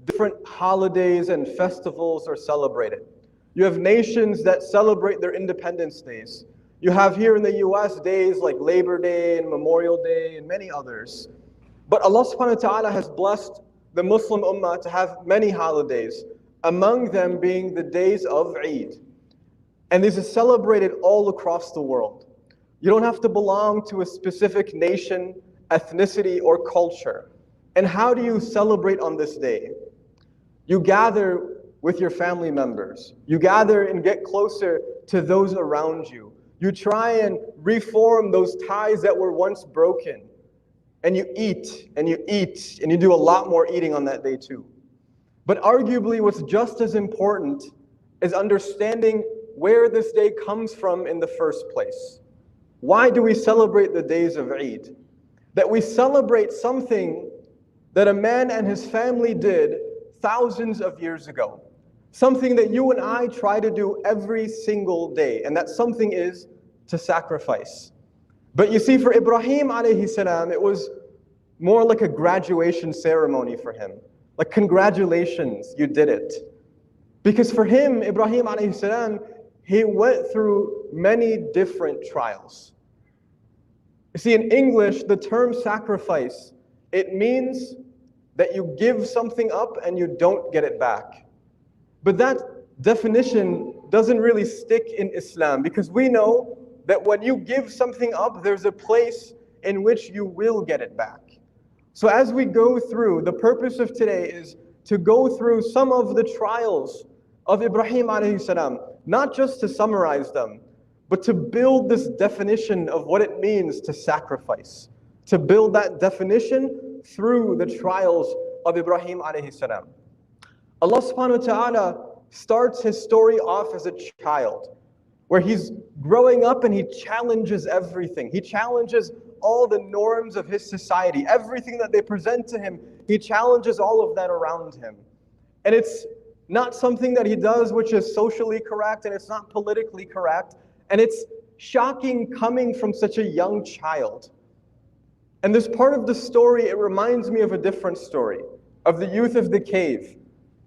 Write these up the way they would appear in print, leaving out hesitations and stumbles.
different holidays and festivals are celebrated. You have nations that celebrate their independence days. You have here in the US days like Labor Day and Memorial Day and many others. But Allah subhanahu wa ta'ala has blessed the Muslim ummah to have many holidays, among them being the days of Eid. And this is celebrated all across the world. You don't have to belong to a specific nation, ethnicity, or culture. And how do you celebrate on this day? You gather with your family members. You gather and get closer to those around you. You try and reform those ties that were once broken. And you eat, and you eat, and you do a lot more eating on that day too. But arguably what's just as important is understanding where this day comes from in the first place. Why do we celebrate the days of Eid? That we celebrate something that a man and his family did thousands of years ago. Something that you and I try to do every single day, and that something is to sacrifice. But you see, for Ibrahim alayhi salam, it was more like a graduation ceremony for him. Like, congratulations, you did it. Because for him, Ibrahim alayhi salam, he went through many different trials. You see, in English, the term sacrifice, it means that you give something up and you don't get it back. But that definition doesn't really stick in Islam, because we know that when you give something up, there's a place in which you will get it back. So as we go through, the purpose of today is to go through some of the trials of Ibrahim alayhi salam, not just to summarize them, but to build this definition of what it means to sacrifice, to build that definition through the trials of Ibrahim alayhi salam. Allah subhanahu wa ta'ala starts his story off as a child, where he's growing up and he challenges everything. He challenges all the norms of his society. Everything that they present to him, he challenges all of that around him. And it's not something that he does which is socially correct, and it's not politically correct, and it's shocking coming from such a young child. And this part of the story, it reminds me of a different story, of the youth of the cave.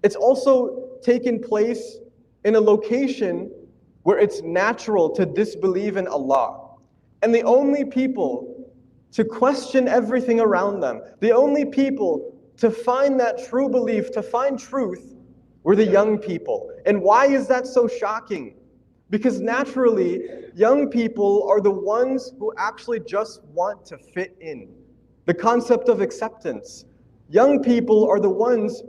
It's also taken place in a location where it's natural to disbelieve in Allah. And the only people to question everything around them, the only people to find that true belief, to find truth, were the young people. And why is that so shocking? Because naturally, young people are the ones who actually just want to fit in. The concept of acceptance. Young people are the ones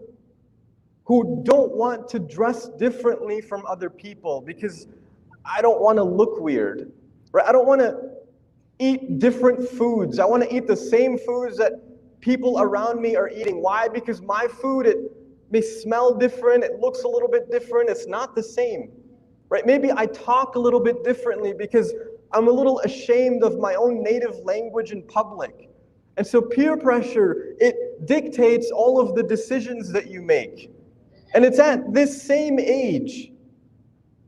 who don't want to dress differently from other people because I don't want to look weird, right? I don't want to eat different foods. I want to eat the same foods that people around me are eating. Why? Because my food, it may smell different, it looks a little bit different, it's not the same, right? Maybe I talk a little bit differently because I'm a little ashamed of my own native language in public. And so peer pressure, it dictates all of the decisions that you make. And it's at this same age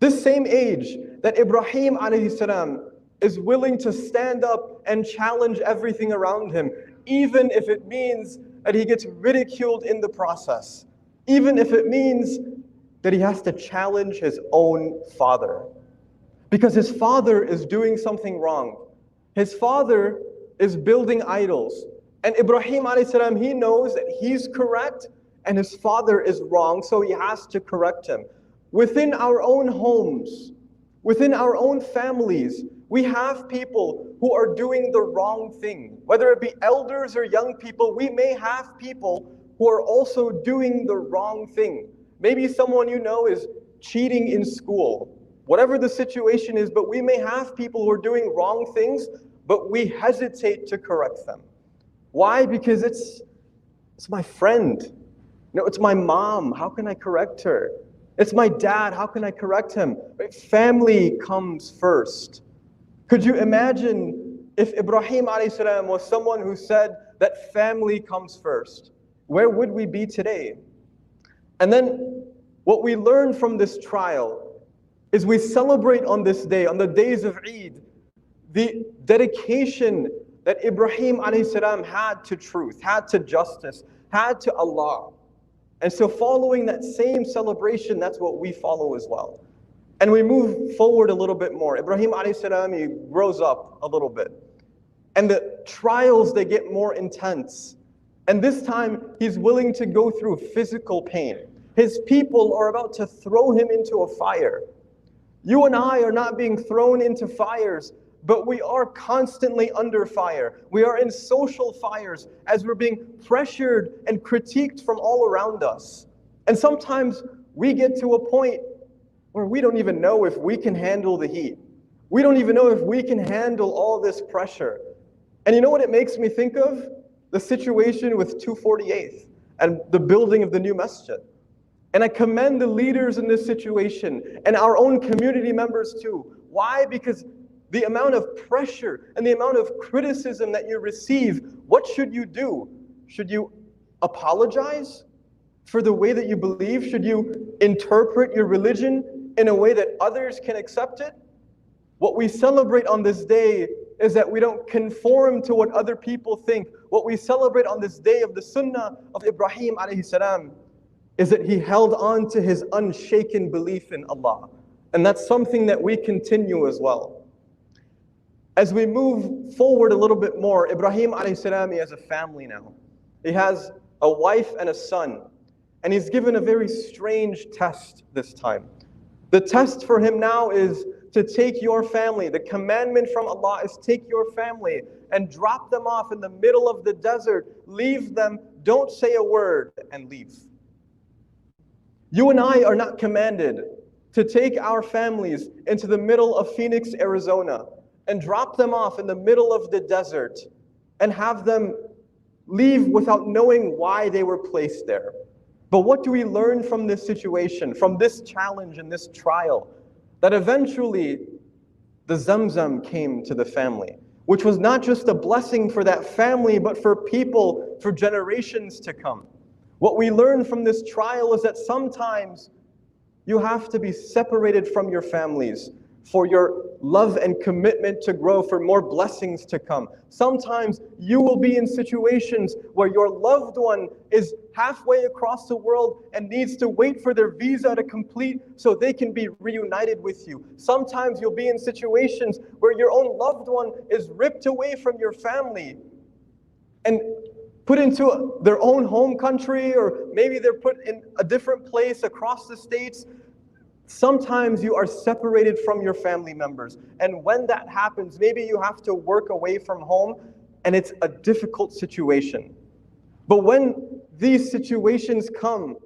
that Ibrahim alayhi salam is willing to stand up and challenge everything around him, even if it means that he gets ridiculed in the process, even if it means that he has to challenge his own father. Because his father is doing something wrong. His father is building idols. And Ibrahim alayhi salam, he knows that he's correct and his father is wrong, so he has to correct him. Within our own homes, within our own families, we have people who are doing the wrong thing. Whether it be elders or young people, we may have people who are also doing the wrong thing. Maybe someone you know is cheating in school. Whatever the situation is, but we may have people who are doing wrong things, but we hesitate to correct them. Why? Because it's my friend. No, it's my mom. How can I correct her? It's my dad. How can I correct him? Right? Family comes first. Could you imagine if Ibrahim alayhi salam was someone who said that family comes first? Where would we be today? And then what we learn from this trial is we celebrate on this day, on the days of Eid, the dedication that Ibrahim alayhi salam had to truth, had to justice, had to Allah. And so following that same celebration, that's what we follow as well. And we move forward a little bit more. Ibrahim alayhi salam, he grows up a little bit. And the trials, they get more intense. And this time, he's willing to go through physical pain. His people are about to throw him into a fire. You and I are not being thrown into fires, but we are constantly under fire. We are in social fires as we're being pressured and critiqued from all around us. And sometimes we get to a point where we don't even know if we can handle the heat. We don't even know if we can handle all this pressure. And you know what it makes me think of? The situation with 248th and the building of the new masjid. And I commend the leaders in this situation and our own community members too. Why? Because the amount of pressure and the amount of criticism that you receive, what should you do? Should you apologize for the way that you believe? Should you interpret your religion in a way that others can accept it? What we celebrate on this day is that we don't conform to what other people think. What we celebrate on this day of the sunnah of Ibrahim alayhi salam is that he held on to his unshaken belief in Allah. And that's something that we continue as well. As we move forward a little bit more, Ibrahim alayhi salam, he has a family now. He has a wife and a son. And he's given a very strange test this time. The test for him now is to take your family. The commandment from Allah is take your family and drop them off in the middle of the desert. Leave them, don't say a word, and leave. You and I are not commanded to take our families into the middle of Phoenix, Arizona, and drop them off in the middle of the desert and have them leave without knowing why they were placed there. But what do we learn from this situation, from this challenge and this trial? That eventually the Zamzam came to the family, which was not just a blessing for that family, but for people, for generations to come. What we learn from this trial is that sometimes you have to be separated from your families for your love and commitment to grow, for more blessings to come. Sometimes you will be in situations where your loved one is halfway across the world and needs to wait for their visa to complete so they can be reunited with you. Sometimes you'll be in situations where your own loved one is ripped away from your family and put into their own home country, or maybe they're put in a different place across the states. Sometimes you are separated from your family members. And when that happens, maybe you have to work away from home, and it's a difficult situation. But when these situations come,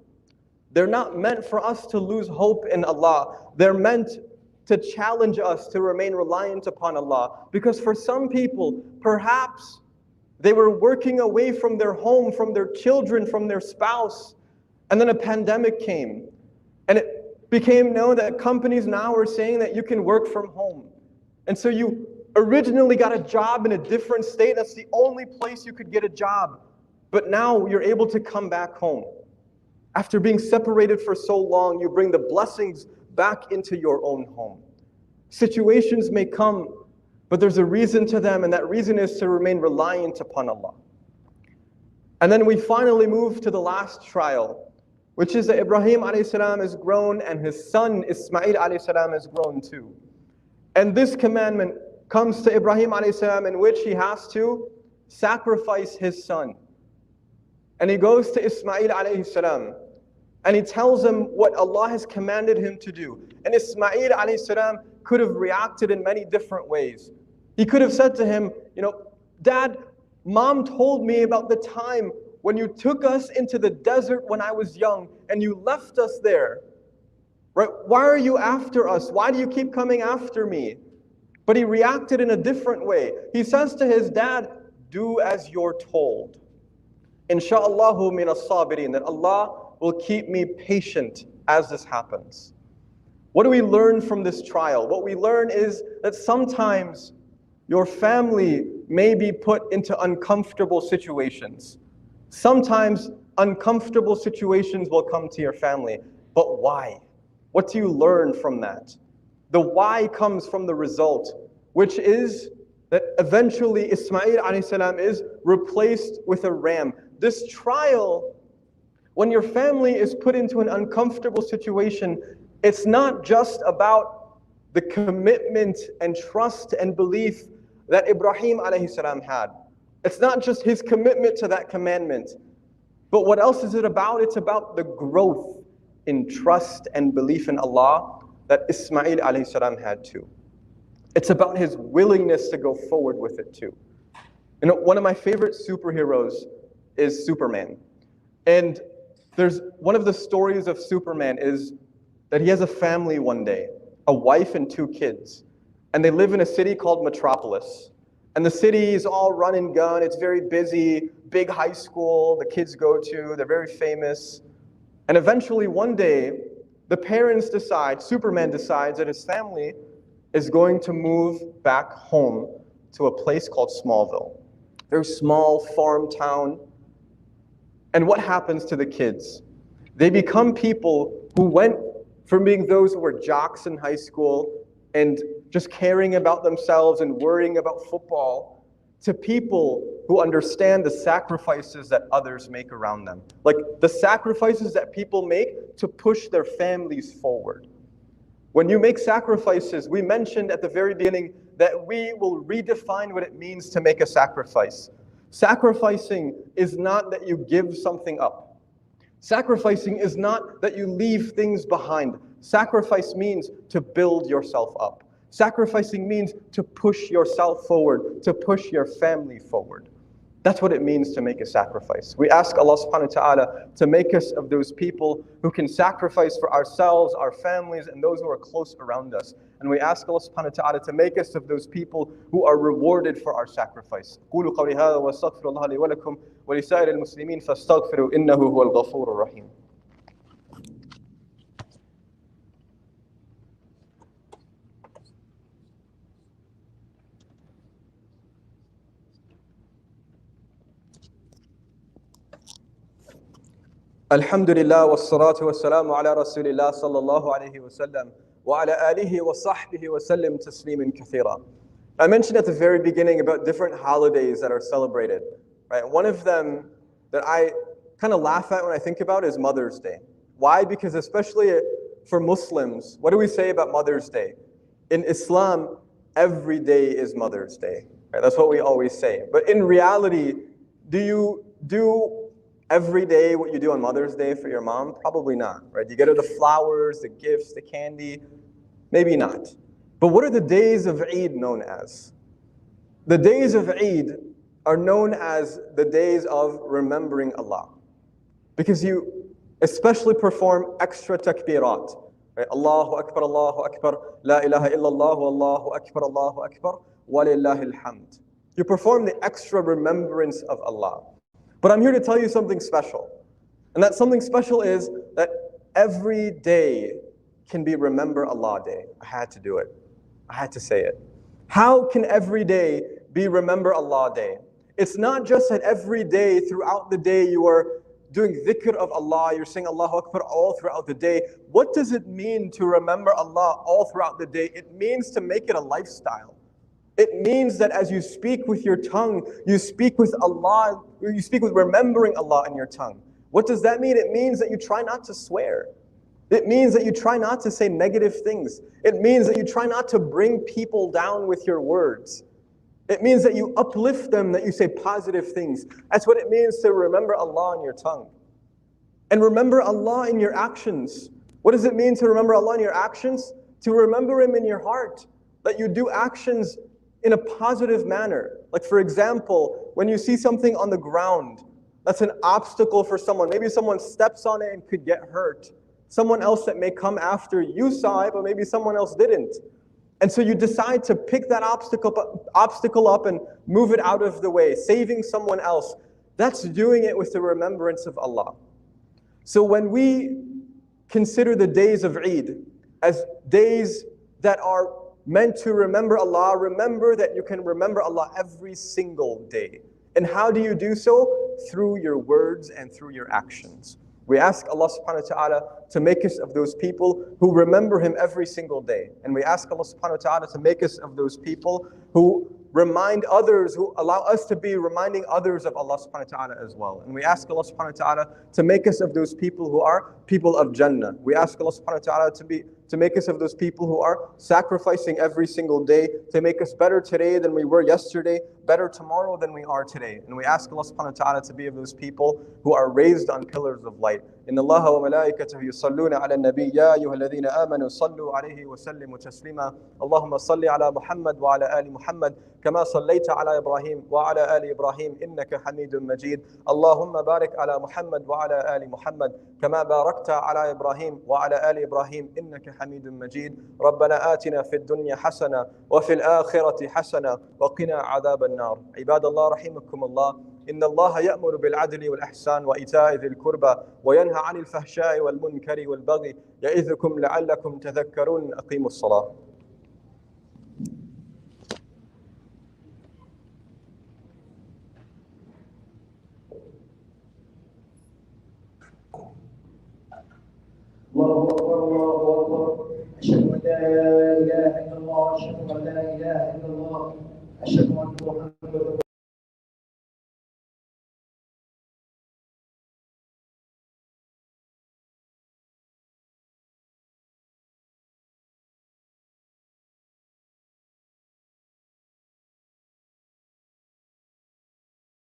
they're not meant for us to lose hope in Allah. They're meant to challenge us to remain reliant upon Allah. Because for some people, perhaps they were working away from their home, from their children, from their spouse, and then a pandemic came. And it became known that companies now are saying that you can work from home. And so you originally got a job in a different state. That's the only place you could get a job. But now you're able to come back home. After being separated for so long, you bring the blessings back into your own home. Situations may come, but there's a reason to them, and that reason is to remain reliant upon Allah. And then we finally move to the last trial, which is that Ibrahim alayhi salam is grown and his son Ismail alayhi salam is grown too. And this commandment comes to Ibrahim alayhi salam in which he has to sacrifice his son. And he goes to Ismail alayhi salam and he tells him what Allah has commanded him to do. And Ismail alayhi salam could have reacted in many different ways. He could have said to him, Dad, Mom told me about the time when you took us into the desert when I was young and you left us there. Right? Why are you after us? Why do you keep coming after me? But he reacted in a different way. He says to his dad, do as you're told. Insha'Allahu min as-sabirin, that Allah will keep me patient as this happens. What do we learn from this trial? What we learn is that sometimes your family may be put into uncomfortable situations. Sometimes uncomfortable situations will come to your family. But why? What do you learn from that? The why comes from the result, which is that eventually Ismail alayhi salam is replaced with a ram. This trial When your family is put into an uncomfortable situation, it's not just about the commitment and trust and belief that Ibrahim alayhi salam had. It's not just his commitment to that commandment. But what else is it about? It's about the growth in trust and belief in Allah that Ismail alayhi salam had too. It's about his willingness to go forward with it too. You know, one of my favorite superheroes is Superman. And there's one of the stories of Superman is that he has a family one day, a wife and 2 kids. And they live in a city called Metropolis. And the city is all run and gun, it's very busy, big high school the kids go to, they're very famous. And eventually one day, the parents decide, Superman decides that his family is going to move back home to a place called Smallville. Very small farm town. And what happens to the kids? They become people who went from being those who were jocks in high school and just caring about themselves and worrying about football to people who understand the sacrifices that others make around them. Like the sacrifices that people make to push their families forward. When you make sacrifices, we mentioned at the very beginning that we will redefine what it means to make a sacrifice. Sacrificing is not that you give something up. Sacrificing is not that you leave things behind. Sacrifice means to build yourself up. Sacrificing means to push yourself forward, to push your family forward. That's what it means to make a sacrifice. We ask Allah subhanahu wa ta'ala to make us of those people who can sacrifice for ourselves, our families, and those who are close around us. And we ask Allah subhanahu wa ta'ala to make us of those people who are rewarded for our sacrifice. قولوا قولي هذا واستغفر الله لي ولكم ولسائر المسلمين فاستغفروا إنه هو الغفور الرحيم. Alhamdulillah wassalatu wassalamu ala rasulillah sallallahu alayhi wa sallam wa ala alihi wa sahbihi wa sallim taslimin kathira. I mentioned at the very beginning about different holidays that are celebrated. Right? One of them that I kind of laugh at when I think about is Mother's Day. Why? Because especially for Muslims, what do we say about Mother's Day? In Islam, every day is Mother's Day. Right? That's what we always say. But in reality, do you do every day what you do on Mother's Day for your mom? Probably not, right? You get her the flowers, the gifts, the candy? Maybe not. But what are the days of Eid known as? The days of Eid are known as the days of remembering Allah. Because you especially perform extra takbirat. Right? Allahu Akbar, La ilaha illallah, Allahu Akbar, Walillahi alhamd. You perform the extra remembrance of Allah. But I'm here to tell you something special. And that something special is that every day can be Remember Allah Day. I had to do it. I had to say it. How can every day be Remember Allah Day? It's not just that every day throughout the day you are doing dhikr of Allah, you're saying Allahu Akbar all throughout the day. What does it mean to remember Allah all throughout the day? It means to make it a lifestyle. It means that as you speak with your tongue, you speak with Allah, you speak with remembering Allah in your tongue. What does that mean? It means that you try not to swear. It means that you try not to say negative things. It means that you try not to bring people down with your words. It means that you uplift them, that you say positive things. That's what it means to remember Allah in your tongue. And remember Allah in your actions. What does it mean to remember Allah in your actions? To remember Him in your heart. That you do actions in a positive manner. Like for example, when you see something on the ground, that's an obstacle for someone. Maybe someone steps on it and could get hurt. Someone else that may come after you saw it, but maybe someone else didn't. And so you decide to pick that obstacle up and move it out of the way, saving someone else. That's doing it with the remembrance of Allah. So when we consider the days of Eid as days that are meant to remember Allah, remember that you can remember Allah every single day. And how do you do so? Through your words and through your actions. We ask Allah subhanahu wa ta'ala to make us of those people who remember Him every single day. And we ask Allah subhanahu wa ta'ala to make us of those people who remind others, who allow us to be reminding others of Allah subhanahu wa ta'ala as well. And we ask Allah subhanahu wa ta'ala to make us of those people who are people of Jannah. We ask Allah subhanahu wa ta'ala to make us of those people who are sacrificing every single day to make us better today than we were yesterday, better tomorrow than we are today. And we ask Allah subhanahu wa ta'ala to be of those people who are raised on pillars of light. إن الله وملائكته يصلون على النبي يا أيها الذين آمنوا صلوا عليه وسلموا تسليما اللهم صل على محمد وعلى آل محمد كما صليت على إبراهيم وعلى آل إبراهيم إنك حميد مجيد اللهم بارك على محمد وعلى آل محمد كما باركت على إبراهيم وعلى آل إبراهيم إنك حميد مجيد ربنا آتنا في الدنيا حسنة وفي الآخرة حسنة وقنا عذاب النار عباد الله رحمكم الله إن الله يأمر بالعدل والإحسان وإيتاء ذي القربى وينهى عن الفحشاء والمنكر والبغي يعظكم لعلكم تذكرون أقيموا الصلاة الله أكبر الله أكبر أشهد أن لا إله إلا الله أشهد أن لا إله إلا الله أشهد أن محمدا